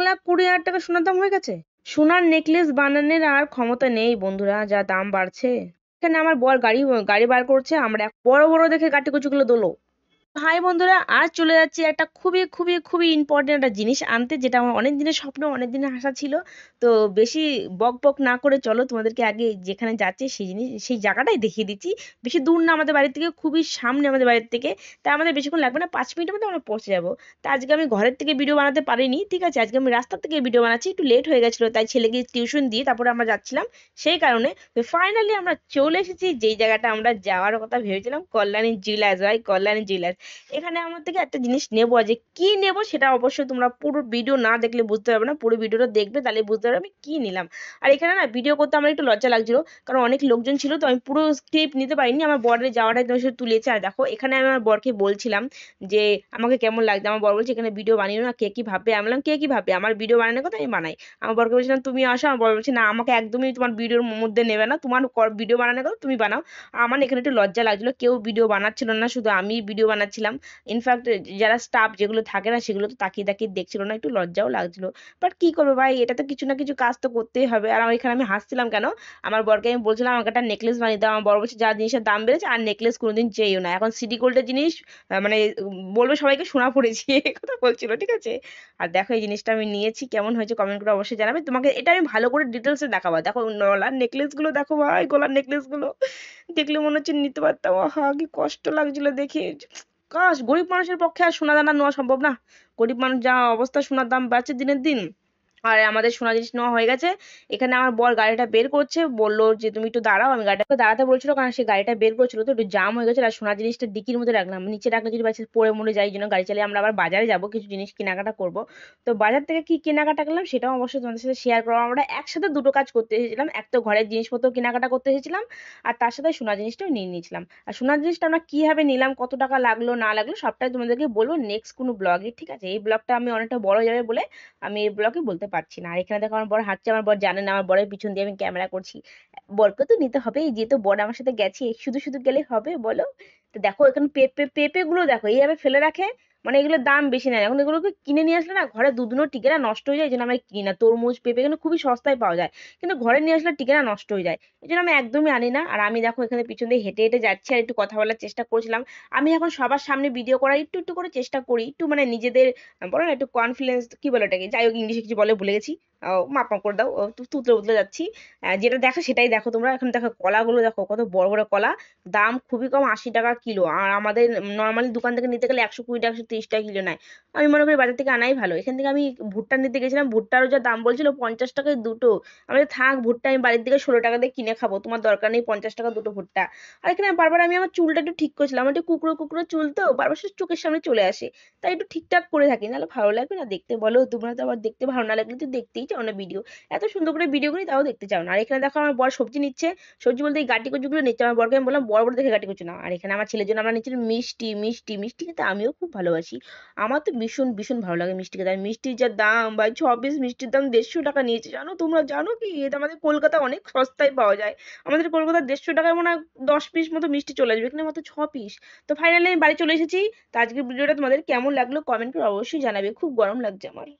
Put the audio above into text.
1,20,000 টাকা সোনার দাম হয়ে গেছে। সোনার নেকলেস বানানোর আর ক্ষমতা নেই বন্ধুরা, যা দাম বাড়ছে। এখানে আমার বর গাড়ি গাড়ি বার করছে, আমরা বড় বড় দেখে কাটি কুচুগুলো দোলো। হাই বন্ধুরা, আজ চলে যাচ্ছি একটা খুবই খুবই খুবই ইম্পর্টেন্ট একটা জিনিস আনতে, যেটা আমার অনেক দিনের স্বপ্ন, অনেক দিনের আশা ছিল। তো বেশি বক বক না করে চলো তোমাদেরকে আগে যেখানে যাচ্ছে সেই জিনিস সেই জায়গাটাই দেখিয়ে দিচ্ছি। বেশি দূর না আমাদের বাড়ি থেকে, খুবই সামনে আমাদের বাড়ির থেকে। তাই আমাদের বেশিক্ষণ লাগবে না, 5 মিনিটের মধ্যে আমরা পৌঁছে যাবো। তা আজকে আমি ঘরের থেকে ভিডিও বানাতে পারিনি, ঠিক আছে, আজকে আমি রাস্তা থেকে ভিডিও বানাচ্ছি, একটু লেট হয়ে গেছিলো, তাই ছেলেকে টিউশন দিয়ে তারপরে আমরা যাচ্ছিলাম। সেই কারণে তো ফাইনালি আমরা চলে এসেছি যেই জায়গাটা আমরা যাওয়ার কথা ভেবেছিলাম, কল্যাণী জুয়েলার্স। ভাই কল্যাণী জুয়েলার্স, এখানে আমার থেকে একটা জিনিস নেবো, যে কি নেবো সেটা অবশ্যই তোমরা পুরো ভিডিও না দেখলে বুঝতে পারবে না, পুরো ভিডিওটা দেখবে তাহলে বুঝতে পারবে আমি কি নিলাম। আর এখানে না ভিডিও করতে আমার একটু লজ্জা লাগছিল, কারণ অনেক লোকজন ছিল, তো আমি পুরো স্ক্রিপ্ট নিতে পারিনি, আমার বরের যাওয়াটাই তোমার সাথে তুলেছে। আর দেখো এখানে আমি আমার বরকে বলছিলাম যে আমাকে কেমন লাগছে, আমার বর বলছে এখানে ভিডিও বানিও না, কে কি ভাববে। আমি বললাম কে কি ভাববে, আমার ভিডিও বানানোর কথা আমি বানাই। আমার বরকে বলছিলাম তুমি আসো, আমার বর বলছে না আমাকে একদমই তোমার ভিডিওর মধ্যে নেবে না, তোমার ভিডিও বানানোর কথা তুমি বানাও। আমার এখানে একটু লজ্জা লাগছিল, কেউ ভিডিও বানাচ্ছিল না, শুধু আমি ভিডিও বানাচ্ছিলাম। ইনফ্যাক্ট যারা স্টাফ যেগুলো থাকে না সেগুলো তো তাকিয়ে তাকিয়ে দেখছিল না, একটু লজ্জাও লাগছিল। বাট কি করবো ভাই, এটা তো কিছু না কিছু কাজ তো করতেই হবে। আর এখানে আমি হাসছিলাম কেন, আমার বরকে আমি বলছিলাম আমাকে একটা নেকলেস বানিয়ে দাও, আমার বর বলছে যা জিনিসের দাম বেড়েছে আর নেকলেস কোনোদিন চেয়েও না, এখন সিটি গোল্ডের জিনিস মানে বলবে সবাইকে সোনা পড়েছি এই কথা বলছিল, ঠিক আছে। আর দেখো এই জিনিসটা আমি নিয়েছি, কেমন হয়েছে কমেন্ট করে অবশ্যই জানাবে, তোমাকে এটা আমি ভালো করে ডিটেলসে দেখাবো। দেখো গলার নেকলেস গুলো দেখো ভাই, গলার নেকলেস গুলো দেখলে মনে হচ্ছে নিতে পারতাম, আহা কি কষ্ট লাগছিল দেখে। কাশ গরিব মানুষের পক্ষে আর সোনা দানা নেওয়া সম্ভব না, গরিব মানুষ যা অবস্থা, সোনার দাম বাড়ছে দিনের দিন। আর আমাদের সোনা জিনিস নেওয়া হয়ে গেছে। এখানে আমার বর গাড়িটা বের করছে, বললো যে তুমি একটু দাঁড়াও, আমি গাড়িটাকে দাঁড়াতে বলছিল কারণ সে গাড়িটা বের করছিল, তো একটু জাম হয়ে গেছে। আর সোনা জিনিসটা ডিকির মধ্যে রাখলাম, নিচে রাখলে যদি বাচ্চা পড়ে মরে যায়, এই জন্য গাড়ি চালিয়ে আমরা আবার বাজারে যাবো, কিছু জিনিস কেনাকাটা করব। তো বাজার থেকে কি কেনাকাটা করলাম সেটাও অবশ্যই তোমাদের সাথে শেয়ার করবো। আমরা একসাথে দুটো কাজ করতে এসেছিলাম, এক তো ঘরের জিনিসপত্র কেনাকাটা করতে এসেছিলাম, আর তার সাথে সোনা জিনিসটাও নিয়ে নিয়েছিলাম। আর সোনার জিনিসটা আমরা কিভাবে নিলাম, কত টাকা লাগলো না লাগলো সবটাই তোমাদেরকে বলবো নেক্সট কোনো ব্লগে, ঠিক আছে। এই ব্লগটা আমি অনেকটা বড় হয়ে যাবে বলে আমি এই ব্লগে বলতে পারছি না। আর এখানে দেখো আমার বর হাঁটছে, আমার বর জানে না আমার বরের পিছন দিয়ে আমি ক্যামেরা করছি। বরকে তো নিতে হবে, যেহেতু বর আমার সাথে গেছে, শুধু শুধু গেলে হবে বলো। তো দেখো এখানে পেঁপে পেঁপে গুলো দেখো এইভাবে ফেলে রাখে, মানে এগুলোর দাম বেশি নেয়, এখন এগুলোকে কিনে নিয়ে আসলে না ঘরে দুদিনও টিকে না, নষ্ট হয়ে যায়, এই জন্য আমি কিনি না। তরমুজ পেঁপে এখানে খুবই সস্তায় পাওয়া যায়, কিন্তু ঘরে নিয়ে আসলে টিকে না, নষ্ট হয়ে যায়, এই জন্য আমি একদমই আনি না। আর আমি দেখো এখানে পিছন দিয়ে হেঁটে হেঁটে যাচ্ছি আর একটু কথা বলার চেষ্টা করছিলাম। আমি এখন সবার সামনে ভিডিও করার একটু একটু করে চেষ্টা করি, একটু মানে নিজেদের বলো না একটু কনফিডেন্স কি বলে ওটাকে, যাই হোক ইংলিশে কিছু বলে ভুলে গেছি, মাপ মাপ করে দাও, তুতলে উতলে যাচ্ছি। যেটা দেখো সেটাই দেখো তোমরা, এখন দেখো কলাগুলো দেখো কত বড় বড় কলা, দাম খুবই কম, 80 টাকা কিলো। আর আমাদের নর্মালি দোকান থেকে নিতে গেলে 120 টাকা 130 টাকা কিলো নেয়। আমি মনে করি বাজার থেকে আনাই ভালো। এখান থেকে আমি ভুট্টা নিতে গেছিলাম, ভুট্টারও যা দাম বলছিল 50 টাকায় দুটো। আমি বলছি, থাক ভুট্টা আমি বাড়ির দিকে 16 টাকা দিয়ে কিনে খাবো, তোমার দরকার নেই 50 টাকা দুটো ভুট্টা। আর এখানে বারবার আমি আমার চুলটা একটু ঠিক করছিলাম, আমার একটু কুকড়ো কুকড়ো চুল, তো বারবার সে চোখের সামনে চলে আসে, তাই একটু ঠিকঠাক করে থাকি, নাহলে ভালো লাগবে না দেখতে বলো, তোমরা তো আবার দেখতে ভালো না লাগলে তো দেখতেই চাও না ভিডিও, এত সুন্দর করে ভিডিও করি তাও দেখতে চাও না। আর এখানে দেখো আমার বর সবজি নিচ্ছে, সবজি বলতে এই গাটি কচুগুলো নিচ্ছে, আমার বরকে আমি বললাম বড় বড় দেখে গাটি কচু না। আর এখানে আমার ছেলের জন্য আমরা নিচ্ছি মিষ্টি, মিষ্টি মিষ্টি কিন্তু আমিও খুব ভালোবাসি, আমার তো ভীষণ ভীষণ ভালো লাগে মিষ্টি খেতে। আর মিষ্টির যা দাম ভাই, 6 পিস মিষ্টির দাম 150 টাকা নিয়েছে, জানো তোমরা জানো কি, এটা আমাদের কলকাতা অনেক সস্তায় পাওয়া যায়, আমাদের কলকাতার 150 টাকায় মনে হয় 10 পিস মতো মিষ্টি চলে আসবে, এখানে মাত্র 6 পিস। তো ফাইনালি আমি বাড়ি চলে এসেছি। তো আজকের ভিডিওটা তোমাদের কেমন লাগলো কমেন্ট করে অবশ্যই জানাবে, খুব গরম লাগছে আমার।